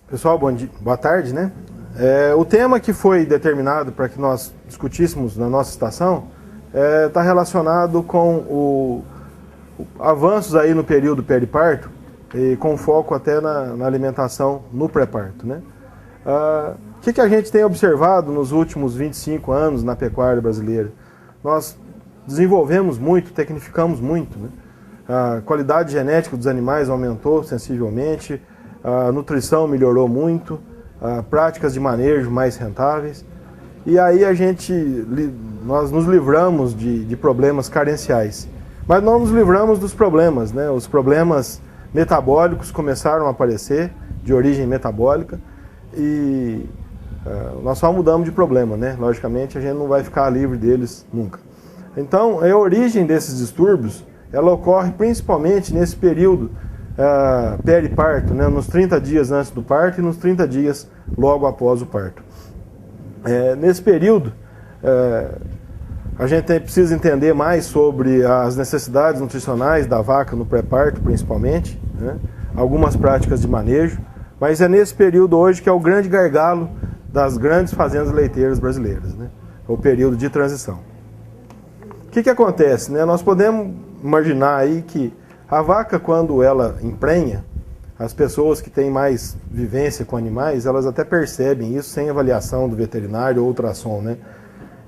Pessoal, bom dia, boa tarde, né? O tema que foi determinado para que nós discutíssemos na nossa estação está relacionado com avanços aí no período periparto e com foco até na alimentação no pré-parto, né? O que a gente tem observado nos últimos 25 anos na pecuária brasileira? Nós desenvolvemos muito, tecnificamos muito, né? A qualidade genética dos animais aumentou sensivelmente, a nutrição melhorou muito, práticas de manejo mais rentáveis. E aí nós nos livramos de problemas carenciais. Mas não nos livramos dos problemas, né? Os problemas metabólicos começaram a aparecer, de origem metabólica, e nós só mudamos de problema, né? Logicamente a gente não vai ficar livre deles nunca. Então, a origem desses distúrbios, ela ocorre principalmente nesse período periparto, né? Nos 30 dias antes do parto e nos 30 dias logo após o parto. Nesse período, a gente precisa entender mais sobre as necessidades nutricionais da vaca no pré-parto, principalmente, né? Algumas práticas de manejo, mas é nesse período hoje que é o grande gargalo das grandes fazendas leiteiras brasileiras, né? O período de transição. O que acontece, né? Nós podemos imaginar aí que a vaca, quando ela emprenha, as pessoas que têm mais vivência com animais, elas até percebem isso sem avaliação do veterinário ou ultrassom, né?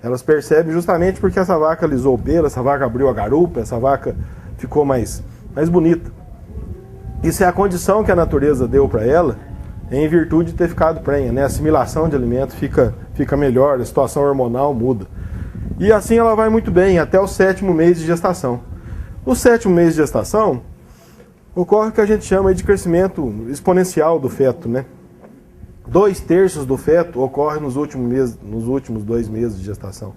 Elas percebem justamente porque essa vaca alisou o pelo, essa vaca abriu a garupa, essa vaca ficou mais bonita. Isso é a condição que a natureza deu para ela em virtude de ter ficado prenha, né? A assimilação de alimento fica melhor, a situação hormonal muda. E assim ela vai muito bem até o 7º mês de gestação. No 7º mês de gestação, ocorre o que a gente chama de crescimento exponencial do feto, né? 2/3 do feto ocorre nos últimos 2 meses de gestação.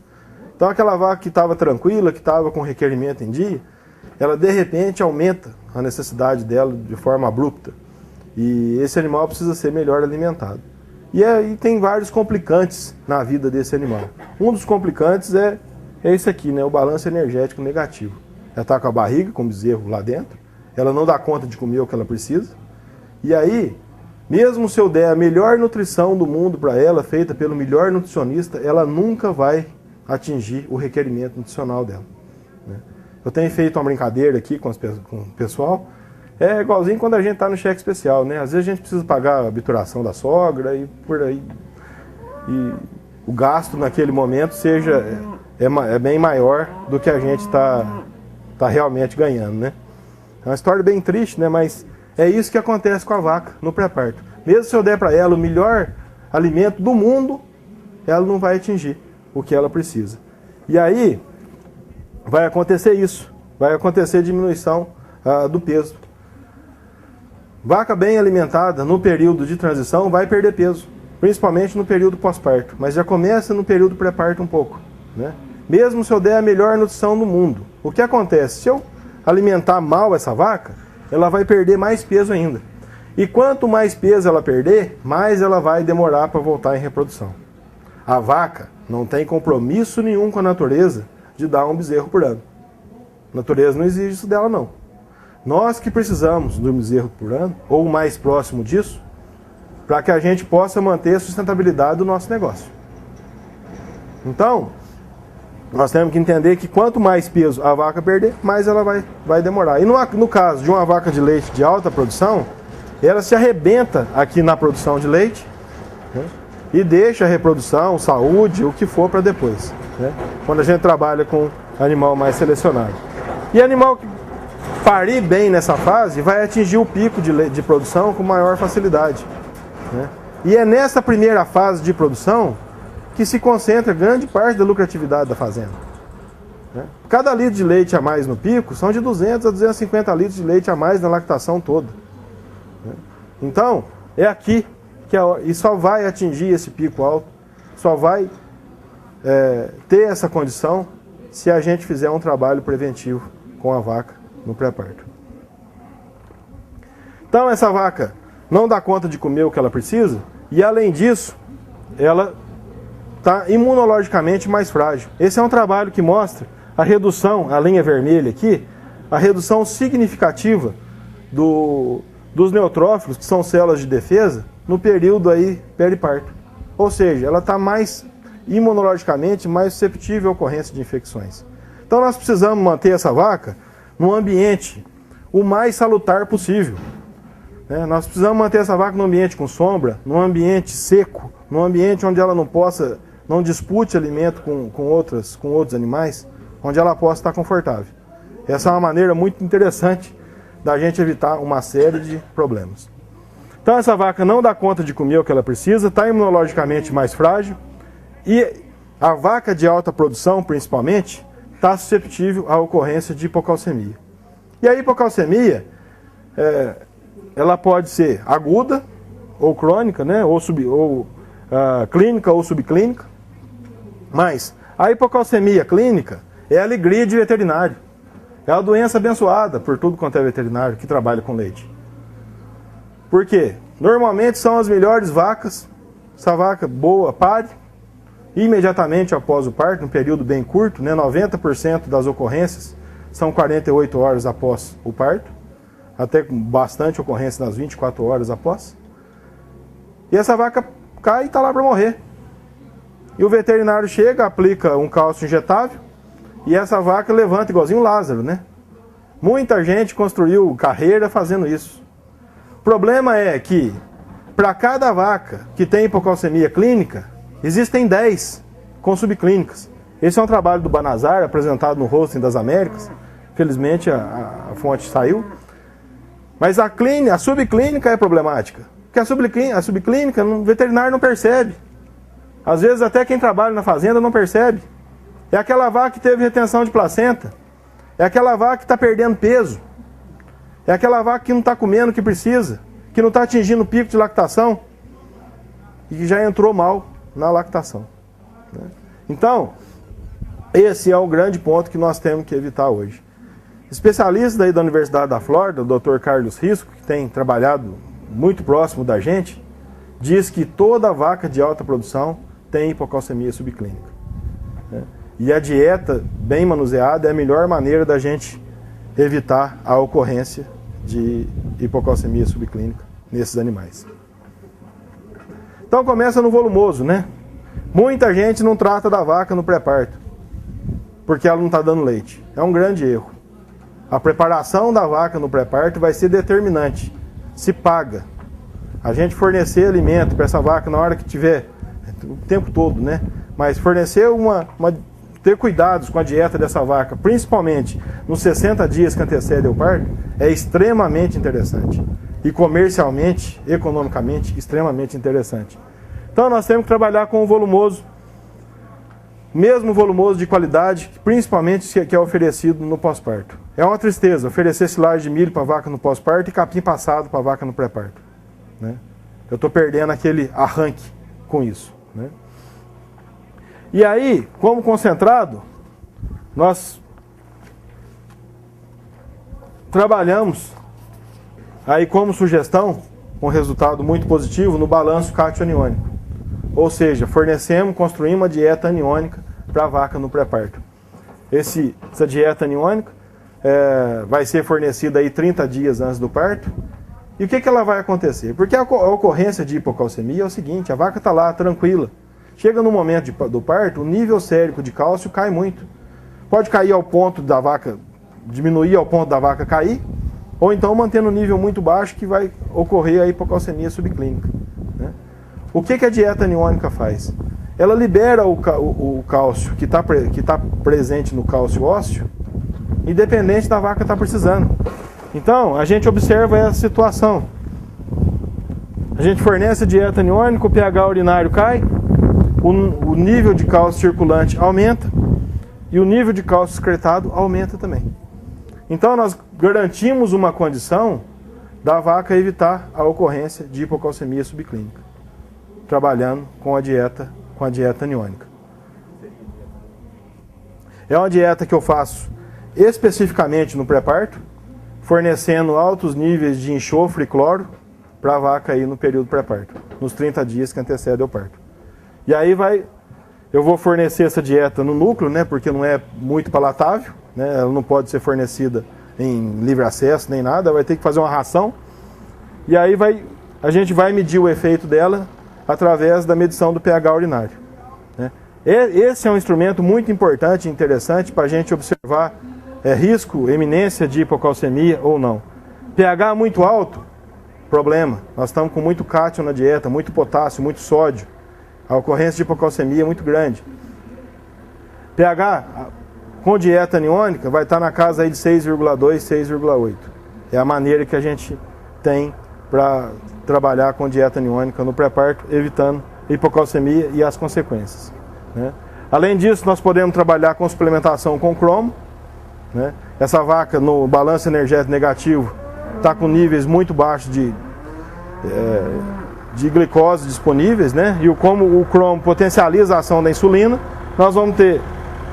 Então aquela vaca que estava tranquila, que estava com requerimento em dia, ela de repente aumenta a necessidade dela de forma abrupta. E esse animal precisa ser melhor alimentado. E aí tem vários complicantes na vida desse animal. Um dos complicantes é esse aqui, né? O balanço energético negativo. Ela está com a barriga, com o bezerro lá dentro, ela não dá conta de comer o que ela precisa. E aí, mesmo se eu der a melhor nutrição do mundo para ela, feita pelo melhor nutricionista, ela nunca vai atingir o requerimento nutricional dela, né? Eu tenho feito uma brincadeira aqui com o pessoal, é igualzinho quando a gente está no cheque especial, né? Às vezes a gente precisa pagar a obturação da sogra e por aí. E o gasto naquele momento é bem maior do que a gente está realmente ganhando, né? É uma história bem triste, né? Mas é isso que acontece com a vaca no pré-parto. Mesmo se eu der para ela o melhor alimento do mundo, ela não vai atingir o que ela precisa. E aí vai acontecer isso, vai acontecer diminuição do peso. Vaca bem alimentada no período de transição vai perder peso, principalmente no período pós-parto, mas já começa no período pré-parto um pouco, né? Mesmo se eu der a melhor nutrição do mundo, o que acontece? Se eu alimentar mal essa vaca, ela vai perder mais peso ainda. E quanto mais peso ela perder, mais ela vai demorar para voltar em reprodução. A vaca não tem compromisso nenhum com a natureza de dar um bezerro por ano. A natureza não exige isso dela, não. Nós que precisamos de um bezerro por ano, ou mais próximo disso, para que a gente possa manter a sustentabilidade do nosso negócio. Então, nós temos que entender que quanto mais peso a vaca perder, mais ela vai demorar. E no caso de uma vaca de leite de alta produção, ela se arrebenta aqui na produção de leite, né? E deixa a reprodução, saúde, o que for para depois, né? Quando a gente trabalha com animal mais selecionado. E animal que parir bem nessa fase vai atingir o pico de produção com maior facilidade, né? E é nessa primeira fase de produção que se concentra grande parte da lucratividade da fazenda, né? Cada litro de leite a mais no pico são de 200 a 250 litros de leite a mais na lactação toda, né? Então, é aqui e só vai atingir esse pico alto, só vai ter essa condição se a gente fizer um trabalho preventivo com a vaca no pré-parto. Então essa vaca não dá conta de comer o que ela precisa e além disso, ela está imunologicamente mais frágil. Esse é um trabalho que mostra a redução, a linha vermelha aqui, a redução significativa dos neutrófilos, que são células de defesa, no período aí periparto. Ou seja, ela está mais imunologicamente mais susceptível à ocorrência de infecções. Então nós precisamos manter essa vaca num ambiente o mais salutar possível. Nós precisamos manter essa vaca num ambiente com sombra, num ambiente seco, num ambiente onde ela não dispute alimento com outros animais, onde ela possa estar confortável. Essa é uma maneira muito interessante da gente evitar uma série de problemas. Então essa vaca não dá conta de comer o que ela precisa, está imunologicamente mais frágil e a vaca de alta produção, principalmente, está susceptível à ocorrência de hipocalcemia. E a hipocalcemia, ela pode ser aguda ou crônica, né? ou clínica ou subclínica, mas a hipocalcemia clínica é a alegria de veterinário. É uma doença abençoada por tudo quanto é veterinário que trabalha com leite. Por quê? Normalmente são as melhores vacas, essa vaca boa pare, imediatamente após o parto, num período bem curto, né? 90% das ocorrências são 48 horas após o parto, até com bastante ocorrência nas 24 horas após. E essa vaca cai e está lá para morrer. E o veterinário chega, aplica um cálcio injetável, e essa vaca levanta igualzinho o Lázaro, né? Muita gente construiu carreira fazendo isso. O problema é que, para cada vaca que tem hipocalcemia clínica, existem 10 com subclínicas. Esse é um trabalho do Banazar, apresentado no Hosting das Américas. Felizmente a fonte saiu. Mas a subclínica é problemática. Porque a subclínica, o veterinário não percebe. Às vezes até quem trabalha na fazenda não percebe. É aquela vaca que teve retenção de placenta. É aquela vaca que está perdendo peso. É aquela vaca que não está comendo o que precisa. Que não está atingindo o pico de lactação. E que já entrou mal na lactação. Então, esse é o grande ponto que nós temos que evitar hoje. Especialistas aí da Universidade da Flórida, o Dr. Carlos Risco, que tem trabalhado muito próximo da gente, diz que toda vaca de alta produção tem hipocalcemia subclínica. E a dieta bem manuseada é a melhor maneira da gente evitar a ocorrência de hipocalcemia subclínica nesses animais. Então começa no volumoso, né? Muita gente não trata da vaca no pré-parto, porque ela não está dando leite. É um grande erro. A preparação da vaca no pré-parto vai ser determinante. Se paga. A gente fornecer alimento para essa vaca na hora que tiver, o tempo todo, né? Mas fornecer ter cuidados com a dieta dessa vaca, principalmente nos 60 dias que antecedem o parto, é extremamente interessante. E comercialmente, economicamente, extremamente interessante. Então nós temos que trabalhar com o volumoso, mesmo volumoso de qualidade, principalmente que é oferecido no pós-parto. É uma tristeza oferecer silagem de milho para a vaca no pós-parto e capim passado para a vaca no pré-parto. Né? Eu estou perdendo aquele arranque com isso. Né? E aí, como concentrado, nós trabalhamos aí como sugestão, um resultado muito positivo no balanço cátion-aniônico. Ou seja, construímos uma dieta aniônica para a vaca no pré-parto. Essa dieta aniônica vai ser fornecida aí 30 dias antes do parto. E o que ela vai acontecer? Porque a ocorrência de hipocalcemia é o seguinte, a vaca está lá tranquila. Chega no momento do parto, o nível sérico de cálcio cai muito. Pode cair ao ponto da vaca, diminuir ao ponto da vaca cair, ou então mantendo um nível muito baixo que vai ocorrer a hipocalcemia subclínica. Né? O que a dieta aniônica faz? Ela libera o cálcio que está presente no cálcio ósseo, independente da vaca estar precisando. Então, a gente observa essa situação. A gente fornece a dieta aniônica, o pH urinário cai, o nível de cálcio circulante aumenta e o nível de cálcio excretado aumenta também. Então, nós garantimos uma condição da vaca evitar a ocorrência de hipocalcemia subclínica, trabalhando com a dieta aniônica. É uma dieta que eu faço especificamente no pré-parto, fornecendo altos níveis de enxofre e cloro para a vaca aí no período pré-parto, nos 30 dias que antecedem o parto. E aí eu vou fornecer essa dieta no núcleo, né, porque não é muito palatável, né, ela não pode ser fornecida em livre acesso nem nada, vai ter que fazer uma ração. E aí vai a gente vai medir o efeito dela através da medição do pH urinário, né? Esse é um instrumento muito importante e interessante para a gente observar risco, eminência de hipocalcemia ou não. pH muito alto, problema. Nós estamos com muito cálcio na dieta, muito potássio, muito sódio. A ocorrência de hipocalcemia é muito grande. pH com dieta aniônica vai estar na casa aí de 6,2, 6,8. É a maneira que a gente tem para trabalhar com dieta aniônica no pré-parto, evitando hipocalcemia e as consequências, né? Além disso, nós podemos trabalhar com suplementação com cromo, né? Essa vaca no balanço energético negativo está com níveis muito baixos de glicose disponíveis, né? E como o cromo potencializa a ação da insulina, nós vamos ter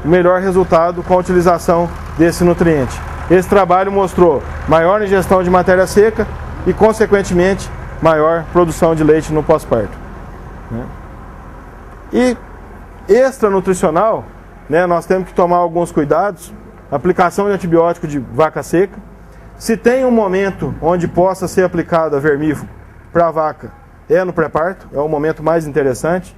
o melhor resultado com a utilização desse nutriente. Esse trabalho mostrou maior ingestão de matéria seca e, consequentemente, maior produção de leite no pós-parto, né? E extra nutricional, né, nós temos que tomar alguns cuidados. Aplicação de antibiótico de vaca seca. Se tem um momento onde possa ser aplicado a vermífugo para a vaca, é no pré-parto, é o momento mais interessante.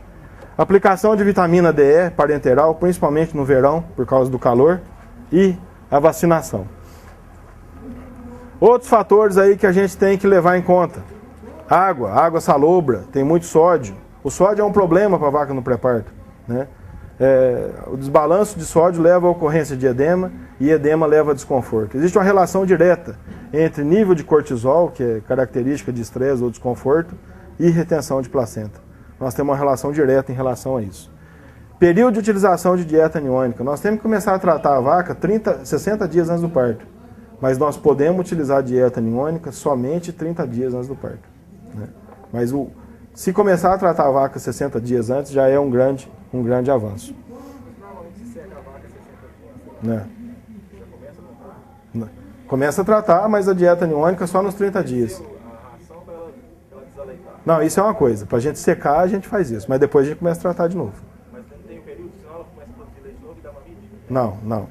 Aplicação de vitamina DE parenteral, principalmente no verão, por causa do calor, e a vacinação. Outros fatores aí que a gente tem que levar em conta. Água salobra, tem muito sódio. O sódio é um problema para a vaca no pré-parto, né? O desbalanço de sódio leva à ocorrência de edema, e edema leva a desconforto. Existe uma relação direta entre nível de cortisol, que é característica de estresse ou desconforto, e retenção de placenta. Nós temos uma relação direta em relação a isso. Período de utilização de dieta aniônica. Nós temos que começar a tratar a vaca 60 dias antes do parto. Mas nós podemos utilizar a dieta aniônica somente 30 dias antes do parto, né? Mas se começar a tratar a vaca 60 dias antes, já é um grande avanço. Normalmente se seca a vaca 60 dias. Né? Começa a tratar, mas a dieta aniônica só nos 30 dias. A ração para ela desaleitar. Não, isso é uma coisa. Para a gente secar, a gente faz isso. Mas depois a gente começa a tratar de novo. Mas não tem um período, senão ela começa a produzir leite novo e dá uma mídia? Não.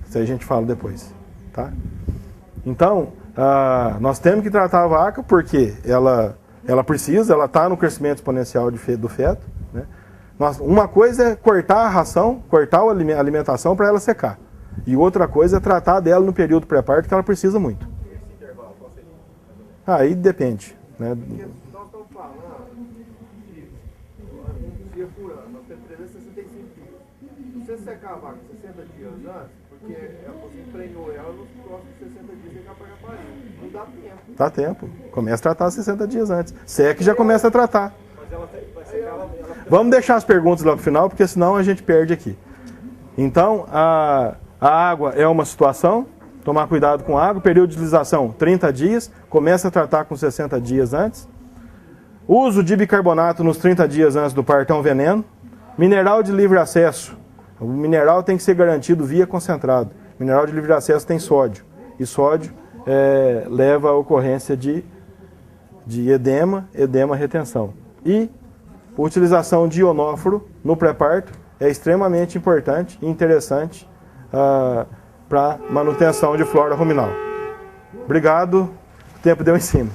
Isso aí a gente fala depois, tá? Então, nós temos que tratar a vaca porque ela está no crescimento exponencial do feto, né? Uma coisa é cortar a ração, cortar a alimentação para ela secar. E outra coisa é tratar dela no período pré-parto, que ela precisa muito. E esse intervalo, qual seria? Aí depende, né? Porque nós estamos falando de dia por ano, nós temos 365 dias. Se você secar a vaca 60 dias antes, porque você emprenhou ela nos próximos 60 dias, você já paga farinha. Não dá tempo. Dá tempo. Começa a tratar 60 dias antes. Seca e já começa a tratar. Mas ela vai secar, ela... Vamos deixar as perguntas lá para o final, porque senão a gente perde aqui. Então, a água é uma situação, tomar cuidado com a água. Período de utilização, 30 dias. Começa a tratar com 60 dias antes. Uso de bicarbonato nos 30 dias antes do parto é um veneno. Mineral de livre acesso. O mineral tem que ser garantido via concentrado. Mineral de livre acesso tem sódio. E sódio leva à ocorrência de edema, retenção. E a utilização de ionóforo no pré-parto é extremamente importante e interessante para manutenção de flora ruminal. Obrigado. O tempo deu em cima.